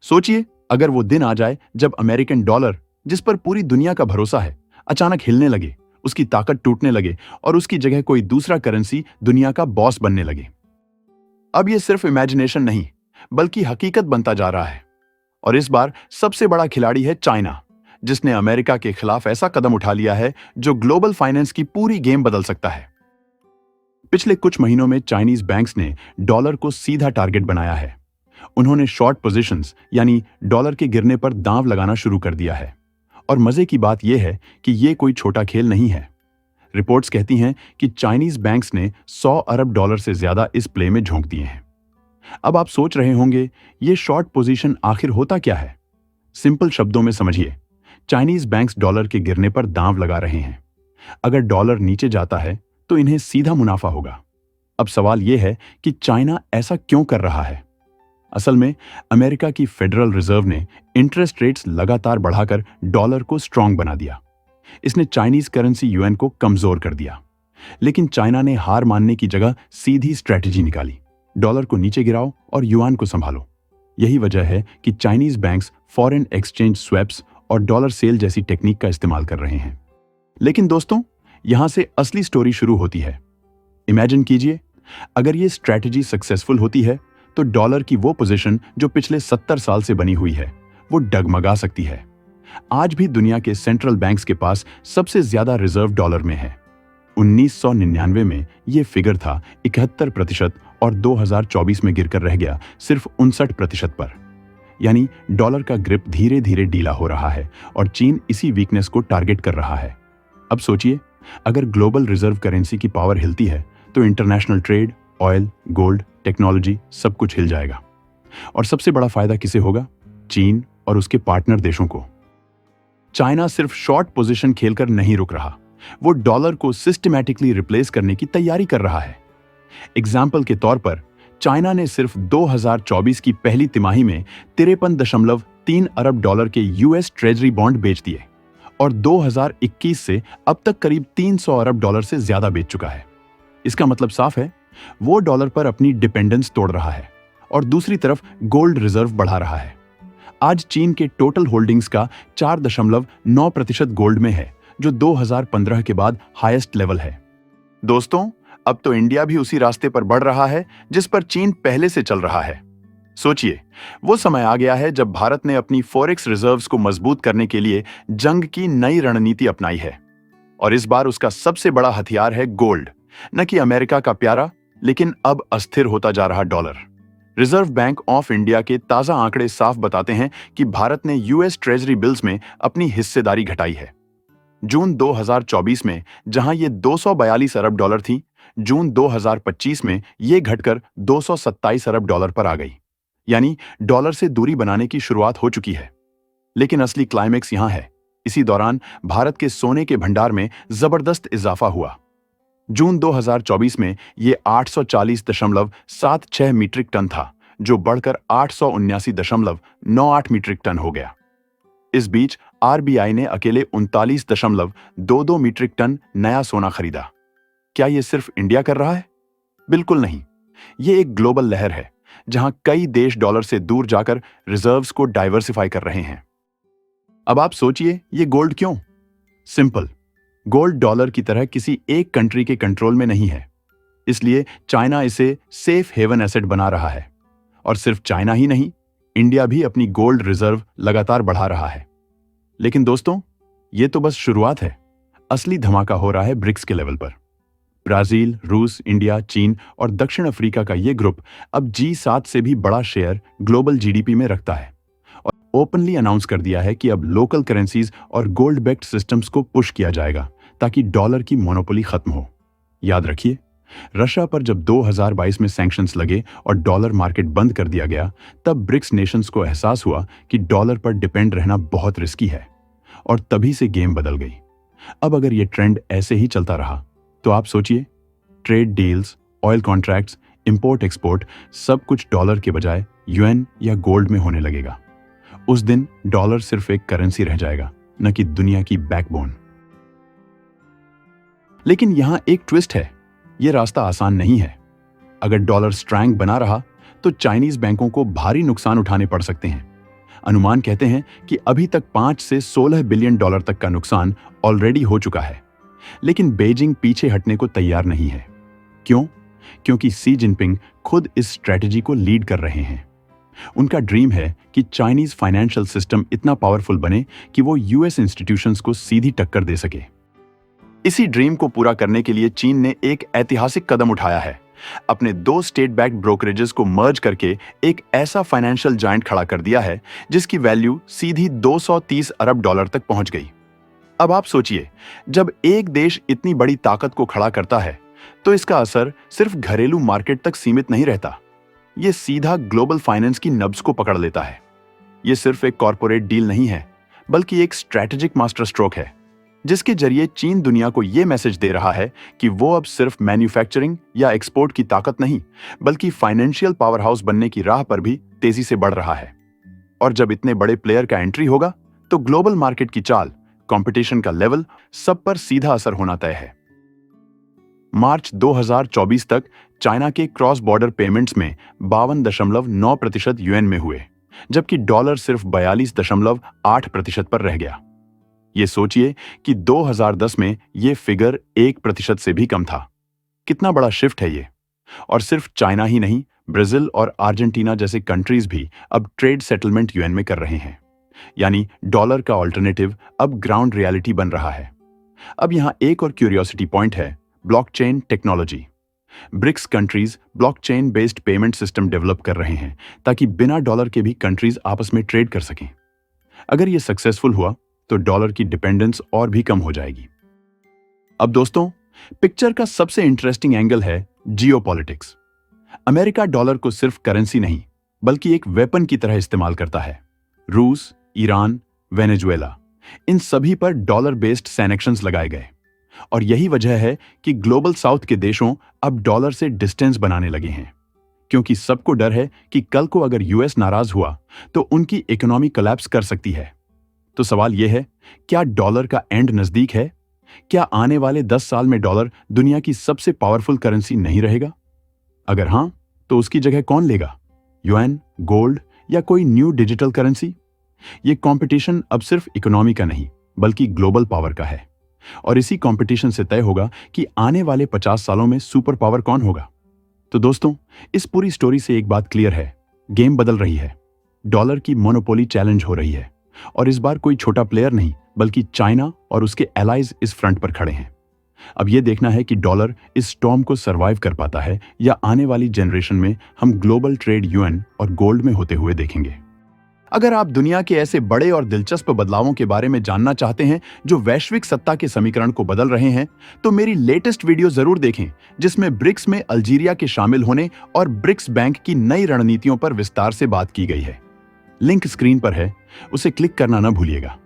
सोचिए, अगर वो दिन आ जाए जब अमेरिकन डॉलर, जिस पर पूरी दुनिया का भरोसा है, अचानक हिलने लगे, उसकी ताकत टूटने लगे और उसकी जगह कोई दूसरा करेंसी दुनिया का बॉस बनने लगे। अब ये सिर्फ इमेजिनेशन नहीं, बल्कि हकीकत बनता जा रहा है। और इस बार सबसे बड़ा खिलाड़ी है चाइना, जिसने अमेरिका के खिलाफ ऐसा कदम उठा लिया है जो ग्लोबल फाइनेंस की पूरी गेम बदल सकता है। पिछले कुछ महीनों में चाइनीज बैंक्स ने डॉलर को सीधा टारगेट बनाया है। उन्होंने शॉर्ट पोजीशंस यानी डॉलर के गिरने पर दांव लगाना शुरू कर दिया है। और मजे की बात यह है कि यह कोई छोटा खेल नहीं है। रिपोर्ट्स कहती हैं कि चाइनीज बैंक्स ने 100 अरब डॉलर से ज्यादा इस प्ले में झोंक दिए हैं। अब आप सोच रहे होंगे, ये शॉर्ट पोजीशन आखिर होता क्या है? सिंपल शब्दों में समझिए, चाइनीज बैंक्स डॉलर के गिरने पर दांव लगा रहे हैं। अगर डॉलर नीचे जाता है तो इन्हें सीधा मुनाफा होगा। अब सवाल यह है कि चाइना ऐसा क्यों कर रहा है? असल में अमेरिका की फेडरल रिजर्व ने इंटरेस्ट रेट्स लगातार बढ़ाकर डॉलर को स्ट्रांग बना दिया। इसने चाइनीज करेंसी युआन को कमजोर कर दिया। लेकिन चाइना ने हार मानने की जगह सीधी स्ट्रेटजी निकाली, डॉलर को नीचे गिराओ और युआन को संभालो। यही वजह है कि Chinese banks foreign exchange swaps और डॉलर सेल जैसी टेक्निक का इस्तेमाल कर रहे हैं। लेकिन दोस्तों, यहां से असली स्टोरी शुरू होती है। इमेजिन कीजिए, अगर ये स्ट्रैटेजी सक्सेसफुल होती है तो डॉलर की वो पोजीशन जो पिछले 70 साल से बनी हुई है, वो डगमगा सकती है। आज भी दुनिया के सेंट्रल बैंक्स के पास सबसे ज्यादा रिजर्व डॉलर में है। 1999 में ये फिगर था 71% और 2024 में गिरकर रह गया सिर्फ 59% पर। यानी डॉलर का ग्रिप धीरे धीरे ढीला हो रहा है और चीन इसी वीकनेस को टारगेट कर रहा है। अब सोचिए, अगर ग्लोबल रिजर्व करेंसी की पावर हिलती है तो international trade, oil, gold, technology सब कुछ हिल जाएगा। और सबसे बड़ा फायदा किसे होगा? चीन और उसके पार्टनर देशों को। चाइना सिर्फ शॉर्ट पोजीशन खेलकर नहीं रुक रहा, वो डॉलर को सिस्टमैटिकली रिप्लेस करने की तैयारी कर रहा है। एग्जाम्पल के तौर पर चाइना ने सिर्फ 2024 की पहली तिमाही में 53.3 अरब डॉलर के यूएस ट्रेजरी बॉन्ड बेच दिए और 2021 से अब तक करीब 300 अरब डॉलर से ज्यादा बेच चुका है। इसका मतलब साफ है, वो डॉलर पर अपनी डिपेंडेंस तोड़ रहा है और दूसरी तरफ गोल्ड रिजर्व बढ़ा रहा है। आज चीन के टोटल होल्डिंग्स का 4.9% गोल्ड में है, जो 2015 के बाद हाईएस्ट लेवल है। दोस्तों, अब तो इंडिया भी उसी रास्ते पर बढ़ रहा है जिस पर चीन पहले से चल रहा है। सोचिए, वो समय आ गया है जब भारत ने अपनी फॉरेक्स रिजर्व्स को मजबूत करने के लिए जंग की नई रणनीति अपनाई है। और इस बार उसका सबसे बड़ा हथियार है गोल्ड, न कि अमेरिका का प्यारा लेकिन अब अस्थिर होता जा रहा dollar. Reserve bank of India के ताजा आंकड़े साफ बताते हैं कि भारत ने यूएस ट्रेजरी बिल्स में अपनी हिस्सेदारी घटाई है। जून 2024 में जहां ये 242 अरब डॉलर थी, जून 2025 में ये घटकर 227 अरब डॉलर पर आ गई। यानी डॉलर से दूरी बनाने की शुरुआत हो चुकी है। लेकिन असली क्लाइमेक्स यहां है। इसी दौरान भारत के सोने के भंडार में जबरदस्त इजाफा हुआ। जून 2024 में ये 840.76 मीट्रिक टन था, जो बढ़कर 879.98 मीट्रिक टन हो गया। इस बीच आरबीआई ने अकेले 39.22 मीट्रिक टन नया सोना खरीदा। क्या ये सिर्फ इंडिया कर रहा है? बिल्कुल नहीं। ये एक ग्लोबल लहर है, जहां कई देश डॉलर से दूर जाकर रिजर्व्स को डाइवर्सिफाई कर रहे हैं। अब आप सोचिए, ये गोल्ड क्यों? सिंपल, गोल्ड डॉलर की तरह किसी एक कंट्री के कंट्रोल में नहीं है, इसलिए चाइना इसे सेफ हेवन एसेट बना रहा है। और सिर्फ चाइना ही नहीं, इंडिया भी अपनी गोल्ड रिजर्व लगातार बढ़ा रहा है। लेकिन दोस्तों, ये तो बस शुरुआत है। असली धमाका हो रहा है ब्रिक्स के लेवल पर। ब्राजील, रूस, इंडिया, चीन और दक्षिण अफ्रीका का ये ग्रुप अब G7 से भी बड़ा शेयर ग्लोबल जीडीपी में रखता है और ओपनली अनाउंस कर दिया है कि अब लोकल करेंसीज और गोल्ड बैक्ड सिस्टम्स को पुश किया जाएगा ताकि डॉलर की मोनोपोली खत्म हो। याद रखिए, रशिया पर जब 2022 में सैंक्शंस लगे और डॉलर मार्केट बंद कर दिया गया, तब ब्रिक्स नेशंस को एहसास हुआ कि डॉलर पर डिपेंड रहना बहुत रिस्की है और तभी से गेम बदल गई। अब अगर ये ट्रेंड ऐसे ही चलता रहा तो आप सोचिए, trade deals, oil contracts, import export सब कुछ डॉलर के बजाय यूएन या गोल्ड में होने लगेगा। उस दिन डॉलर सिर्फ एक करेंसी रह जाएगा, न कि दुनिया की बैकबोन। लेकिन यहां एक ट्विस्ट है, यह रास्ता आसान नहीं है। अगर डॉलर स्ट्रैंग बना रहा तो चाइनीज बैंकों को भारी नुकसान उठाने पड़ सकते हैं। अनुमान कहते हैं कि अभी तक 5 से 16 बिलियन डॉलर तक का नुकसान ऑलरेडी हो चुका है। लेकिन बीजिंग पीछे हटने को तैयार नहीं है। क्यों? क्योंकि शी जिनपिंग खुद इस स्ट्रेटजी को लीड कर रहे हैं। उनका ड्रीम है कि चाइनीज फाइनेंशियल सिस्टम इतना पावरफुल बने कि वो यूएस इंस्टीट्यूशंस को सीधी टक्कर दे सके। इसी ड्रीम को पूरा करने के लिए चीन ने एक ऐतिहासिक कदम उठाया है। अपने 2 स्टेट बैक्ड ब्रोकरेजेस को मर्ज करके एक ऐसा फाइनेंशियल जायंट खड़ा कर दिया है जिसकी वैल्यू सीधी 230 अरब डॉलर तक पहुंच गई। अब आप सोचिए, जब एक देश इतनी बड़ी ताकत को खड़ा करता है तो इसका असर सिर्फ घरेलू मार्केट तक सीमित नहीं रहता। यह सीधा ग्लोबल फाइनेंस की नब्ज को पकड़ लेता है। यह सिर्फ एक कॉर्पोरेट डील नहीं है, बल्कि एक स्ट्रैटेजिक मास्टर स्ट्रोक है, जिसके जरिए चीन दुनिया को यह मैसेज दे रहा है कि वो अब सिर्फ मैन्युफैक्चरिंग या एक्सपोर्ट की ताकत नहीं, बल्कि फाइनेंशियल पावर हाउस बनने की राह पर भी तेजी से बढ़ रहा है। और जब इतने बड़े प्लेयर का एंट्री होगा तो ग्लोबल मार्केट की चाल, कंपटीशन का लेवल, सब पर सीधा असर होना तय है। मार्च 2024 तक चाइना के क्रॉस बॉर्डर पेमेंट्स में 52.9% यूएन में हुए, जबकि डॉलर सिर्फ 42.8% पर रह गया। ये सोचिए कि 2010 में ये फिगर 1% से भी कम था। कितना बड़ा शिफ्ट है ये। और सिर्फ चाइना ही नहीं, ब्राजील और अर्जेंटीना जैसे कंट्रीज भी अब ट्रेड सेटलमेंट यूएन में कर रहे हैं। यानी डॉलर का ऑल्टरनेटिव अब ग्राउंड रियलिटी बन रहा है। अब यहां एक और क्यूरियोसिटी पॉइंट है, blockchain technology. BRICS countries blockchain based payment system develop कर रहे हैं ताकि बिना डॉलर के भी कंट्रीज आपस में ट्रेड कर सकें। अगर यह सक्सेसफुल हुआ तो डॉलर की डिपेंडेंस और भी कम हो जाएगी। अब दोस्तों, पिक्चर का सबसे इंटरेस्टिंग एंगल है जियोपॉलिटिक्स। अमेरिका डॉलर को सिर्फ करेंसी नहीं, बल्कि एक वेपन की तरह इस्तेमाल करता है। रूस, ईरान, वेनेजुएला, इन सभी पर डॉलर बेस्ड सैंक्शंस लगाए गए। और यही वजह है कि ग्लोबल साउथ के देशों अब डॉलर से डिस्टेंस बनाने लगे हैं, क्योंकि सबको डर है कि कल को अगर यूएस नाराज हुआ तो उनकी इकोनॉमी कोलैप्स कर सकती है। तो सवाल यह है, क्या डॉलर का एंड नजदीक है? क्या आने वाले 10 साल में डॉलर दुनिया की सबसे पावरफुल करेंसी नहीं रहेगा? अगर हां, तो उसकी जगह कौन लेगा? युआन, गोल्ड या कोई न्यू डिजिटल करेंसी? ये कंपटीशन अब सिर्फ इकोनॉमी का नहीं, बल्कि ग्लोबल पावर का है। और इसी कंपटीशन से तय होगा कि आने वाले 50 सालों में सुपर पावर कौन होगा। तो दोस्तों, इस पूरी स्टोरी से एक बात क्लियर है, गेम बदल रही है। डॉलर की मोनोपोली चैलेंज हो रही है, और इस बार कोई छोटा प्लेयर नहीं, बल्कि चाइना और उसके एलाइज इस फ्रंट पर खड़े हैं। अब यह देखना है कि डॉलर इस स्टॉर्म को सरवाइव कर पाता है या आने वाली जनरेशन में हम ग्लोबल ट्रेड यूएन और गोल्ड में होते हुए देखेंगे। अगर आप दुनिया के ऐसे बड़े और दिलचस्प बदलावों के बारे में जानना चाहते हैं जो वैश्विक सत्ता के समीकरण को बदल रहे हैं, तो मेरी लेटेस्ट वीडियो जरूर देखें, जिसमें ब्रिक्स में अल्जीरिया के शामिल होने और ब्रिक्स बैंक की नई रणनीतियों पर विस्तार से बात की गई है। लिंक स्क्रीन पर है, उसे क्लिक करना न भूलिएगा।